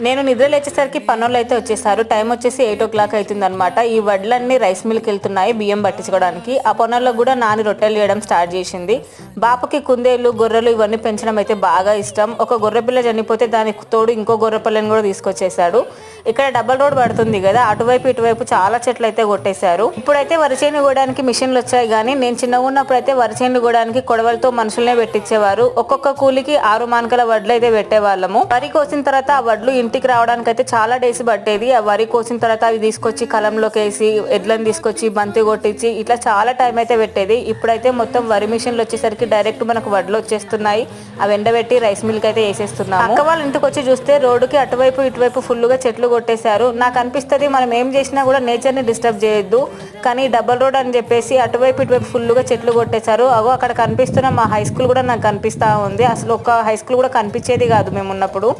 నేను నిద్ర లేచేసరికి పనులు అయితే వచ్చేసారు. టైం వచ్చేసి 8 o'clock అవుతుంది అనమాట. ఈ వడ్లన్నీ రైస్ మిల్కి వెళ్తున్నాయి బియ్యం పట్టించుకోవడానికి. ఆ పనుల్లో కూడా నాని రొట్టెలు చేయడం స్టార్ట్ చేసింది. బాపుకి కుందేళ్ళు గొర్రెలు ఇవన్నీ పెంచడం అయితే బాగా ఇష్టం. ఒక గొర్రె పిల్ల చనిపోతే దానికి తోడు ఇంకో గొర్రె పిల్లని కూడా తీసుకొచ్చేసాడు. ఇక్కడ డబల్ రోడ్ పడుతుంది కదా, అటువైపు ఇటువైపు చాలా చెట్లు అయితే కొట్టేశారు. ఇప్పుడైతే వరిచేను కోయడానికి మిషన్లు వచ్చాయి, కానీ నేను చిన్నగా ఉన్నప్పుడు అయితే వరిచేను కోయడానికి కొడవలతో మనుషులనే పెట్టించేవారు. ఒక్కొక్క కూలికి 6 మానకల వడ్లు అయితే పెట్టేవాళ్ళము. వరి కోసిన తర్వాత ఆ వడ్లు ఇంటికి రావడానికి అయితే చాలా డేస్ పట్టేది. ఆ వరి కోసిన తర్వాత అవి తీసుకొచ్చి కలంలోకి వేసి ఎడ్లను తీసుకొచ్చి బంతి కొట్టించి ఇట్లా చాలా టైం అయితే పెట్టేది. ఇప్పుడైతే మొత్తం వరి మిషన్లు వచ్చేసరికి డైరెక్ట్ మనకు వడ్లు వచ్చేస్తున్నాయి. అవి ఎండబెట్టి రైస్ మిల్క్ అయితే వేసేస్తున్నాము. అక్క వాళ్ళ ఇంటికి వచ్చి చూస్తే రోడ్డుకి అటువైపు ఇటువైపు ఫుల్గా చెట్లు కొట్టేశారు. నాకు అనిపిస్తుంది మనం ఏం చేసినా కూడా నేచర్ని డిస్టర్బ్ చేయొద్దు, కానీ డబల్ రోడ్ అని చెప్పేసి అటువైపు ఇటువైపు ఫుల్గా చెట్లు కొట్టేశారు. అగో అక్కడ కనిపిస్తున్న మా హై స్కూల్ కూడా నాకు కనిపిస్తూ ఉంది. అసలు ఒక హై స్కూల్ కూడా కనిపించేది కాదు మేము ఉన్నప్పుడు.